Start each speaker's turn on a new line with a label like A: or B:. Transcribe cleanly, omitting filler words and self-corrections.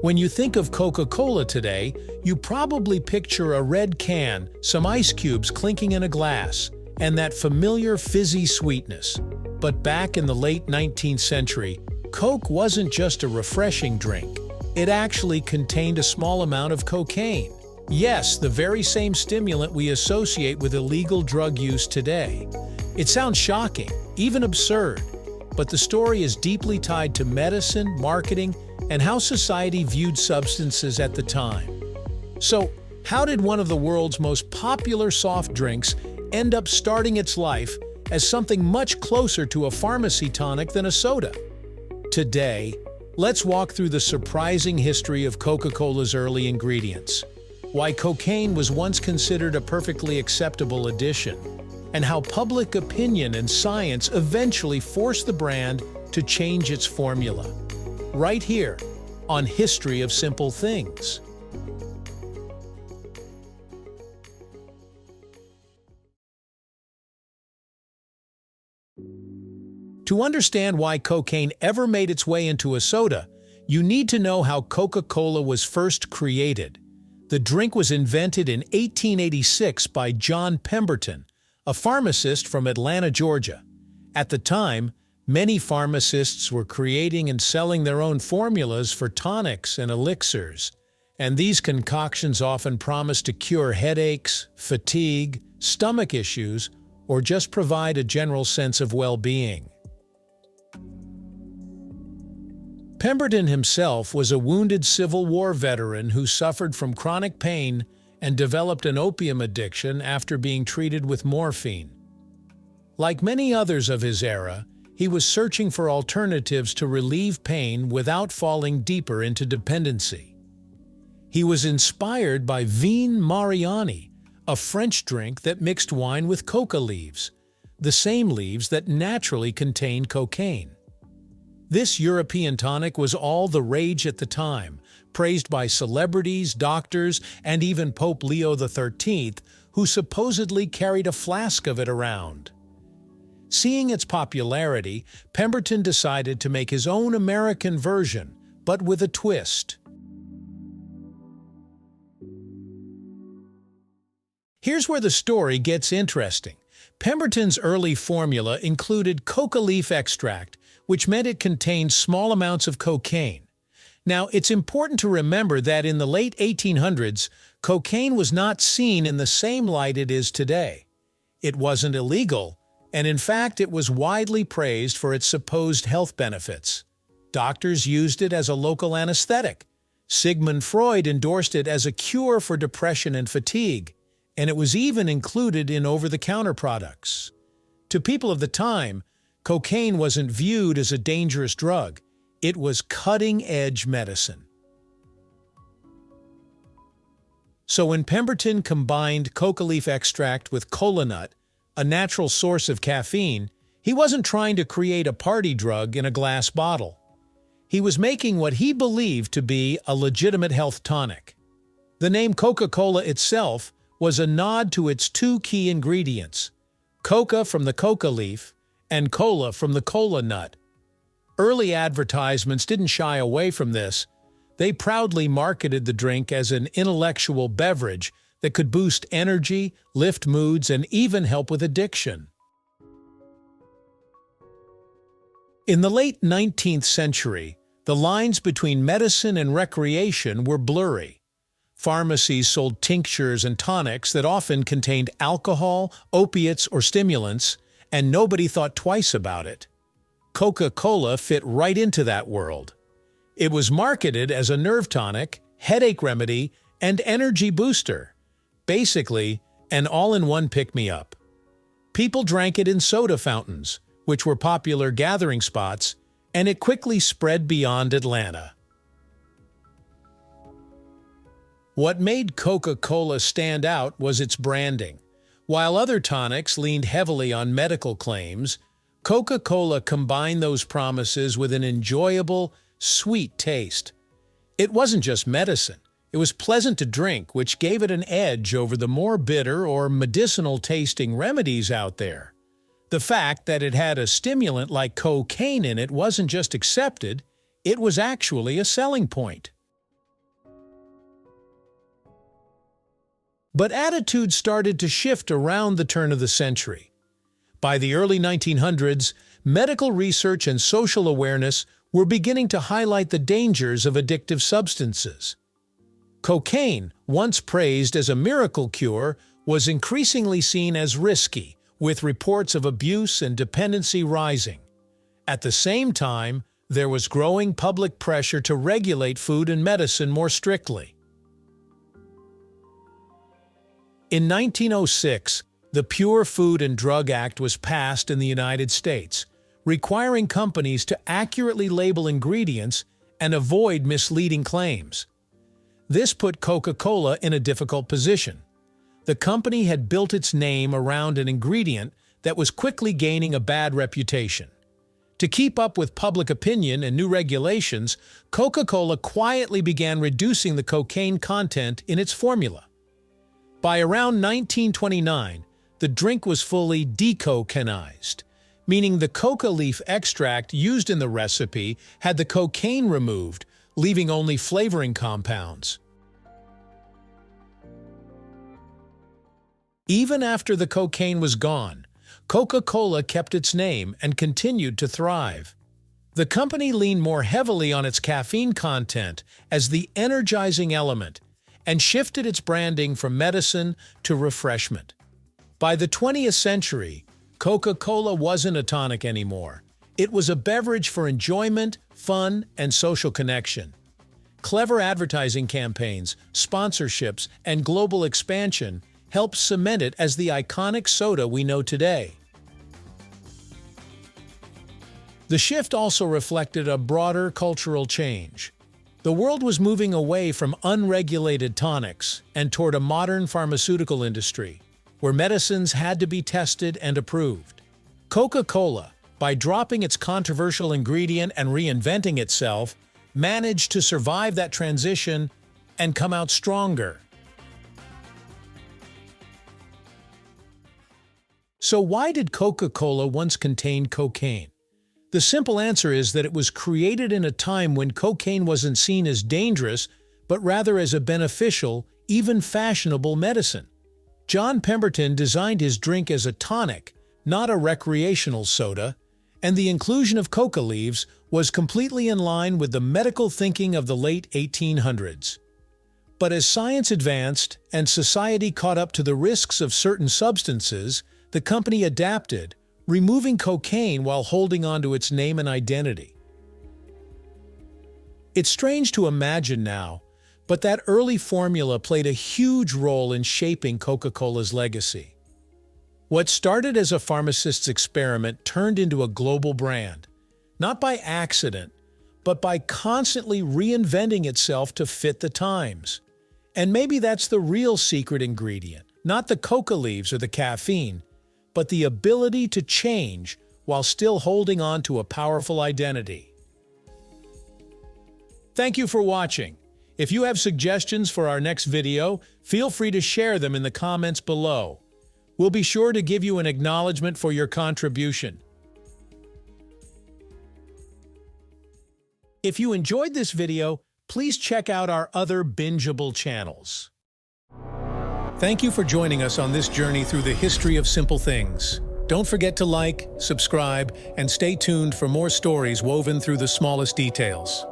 A: When you think of Coca-Cola today, you probably picture a red can, some ice cubes clinking in a glass, and that familiar fizzy sweetness. But back in the late 19th century, Coke wasn't just a refreshing drink. It actually contained a small amount of cocaine. Yes, the very same stimulant we associate with illegal drug use today. It sounds shocking, even absurd, but the story is deeply tied to medicine, marketing, and how society viewed substances at the time. So, how did one of the world's most popular soft drinks end up starting its life as something much closer to a pharmacy tonic than a soda? Today, let's walk through the surprising history of Coca-Cola's early ingredients, why cocaine was once considered a perfectly acceptable addition, and how public opinion and science eventually forced the brand to change its formula. Right here, on History of Simple Things. To understand why cocaine ever made its way into a soda, you need to know how Coca-Cola was first created. The drink was invented in 1886 by John Pemberton, a pharmacist from Atlanta, Georgia. At the time, many pharmacists were creating and selling their own formulas for tonics and elixirs, and these concoctions often promised to cure headaches, fatigue, stomach issues, or just provide a general sense of well-being. Pemberton himself was a wounded Civil War veteran who suffered from chronic pain and developed an opium addiction after being treated with morphine. Like many others of his era, he was searching for alternatives to relieve pain without falling deeper into dependency. He was inspired by vin Mariani, a French drink that mixed wine with coca leaves, the same leaves that naturally contain cocaine. This European tonic was all the rage at the time, praised by celebrities, doctors, and even Pope Leo XIII, who supposedly carried a flask of it around. Seeing its popularity, Pemberton decided to make his own American version, but with a twist. Here's where the story gets interesting. Pemberton's early formula included coca leaf extract, which meant it contained small amounts of cocaine. Now, it's important to remember that in the late 1800s, cocaine was not seen in the same light it is today. It wasn't illegal, and in fact, it was widely praised for its supposed health benefits. Doctors used it as a local anesthetic. Sigmund Freud endorsed it as a cure for depression and fatigue, and it was even included in over-the-counter products. To people of the time, cocaine wasn't viewed as a dangerous drug. It was cutting-edge medicine. So when Pemberton combined coca leaf extract with cola nut, a natural source of caffeine, he wasn't trying to create a party drug in a glass bottle. He was making what he believed to be a legitimate health tonic. The name Coca-Cola itself was a nod to its two key ingredients, coca from the coca leaf and cola from the cola nut. Early advertisements didn't shy away from this. They proudly marketed the drink as an intellectual beverage that could boost energy, lift moods, and even help with addiction. In the late 19th century, the lines between medicine and recreation were blurry. Pharmacies sold tinctures and tonics that often contained alcohol, opiates, or stimulants, and nobody thought twice about it. Coca-Cola fit right into that world. It was marketed as a nerve tonic, headache remedy, and energy booster. Basically, an all-in-one pick-me-up. People drank it in soda fountains, which were popular gathering spots, and it quickly spread beyond Atlanta. What made Coca-Cola stand out was its branding. While other tonics leaned heavily on medical claims, Coca-Cola combined those promises with an enjoyable, sweet taste. It wasn't just medicine. It was pleasant to drink, which gave it an edge over the more bitter or medicinal-tasting remedies out there. The fact that it had a stimulant like cocaine in it wasn't just accepted, it was actually a selling point. But attitudes started to shift around the turn of the century. By the early 1900s, medical research and social awareness were beginning to highlight the dangers of addictive substances. Cocaine, once praised as a miracle cure, was increasingly seen as risky, with reports of abuse and dependency rising. At the same time, there was growing public pressure to regulate food and medicine more strictly. In 1906, the Pure Food and Drug Act was passed in the United States, requiring companies to accurately label ingredients and avoid misleading claims. This put Coca-Cola in a difficult position. The company had built its name around an ingredient that was quickly gaining a bad reputation. To keep up with public opinion and new regulations, Coca-Cola quietly began reducing the cocaine content in its formula. By around 1929, the drink was fully decocainized, meaning the coca leaf extract used in the recipe had the cocaine removed, leaving only flavoring compounds. Even after the cocaine was gone, Coca-Cola kept its name and continued to thrive. The company leaned more heavily on its caffeine content as the energizing element and shifted its branding from medicine to refreshment. By the 20th century, Coca-Cola wasn't a tonic anymore. It was a beverage for enjoyment, fun, and social connection. Clever advertising campaigns, sponsorships, and global expansion helped cement it as the iconic soda we know today. The shift also reflected a broader cultural change. The world was moving away from unregulated tonics and toward a modern pharmaceutical industry, where medicines had to be tested and approved. Coca-Cola, by dropping its controversial ingredient and reinventing itself, managed to survive that transition and come out stronger. So why did Coca-Cola once contain cocaine? The simple answer is that it was created in a time when cocaine wasn't seen as dangerous, but rather as a beneficial, even fashionable medicine. John Pemberton designed his drink as a tonic, not a recreational soda, and the inclusion of coca leaves was completely in line with the medical thinking of the late 1800s. But as science advanced and society caught up to the risks of certain substances, the company adapted, removing cocaine while holding on to its name and identity. It's strange to imagine now, but that early formula played a huge role in shaping Coca-Cola's legacy. What started as a pharmacist's experiment turned into a global brand, not by accident, but by constantly reinventing itself to fit the times. And maybe that's the real secret ingredient, not the coca leaves or the caffeine, but the ability to change while still holding on to a powerful identity. Thank you for watching. If you have suggestions for our next video, feel free to share them in the comments below. We'll be sure to give you an acknowledgement for your contribution. If you enjoyed this video, please check out our other bingeable channels. Thank you for joining us on this journey through the history of simple things. Don't forget to like, subscribe, and stay tuned for more stories woven through the smallest details.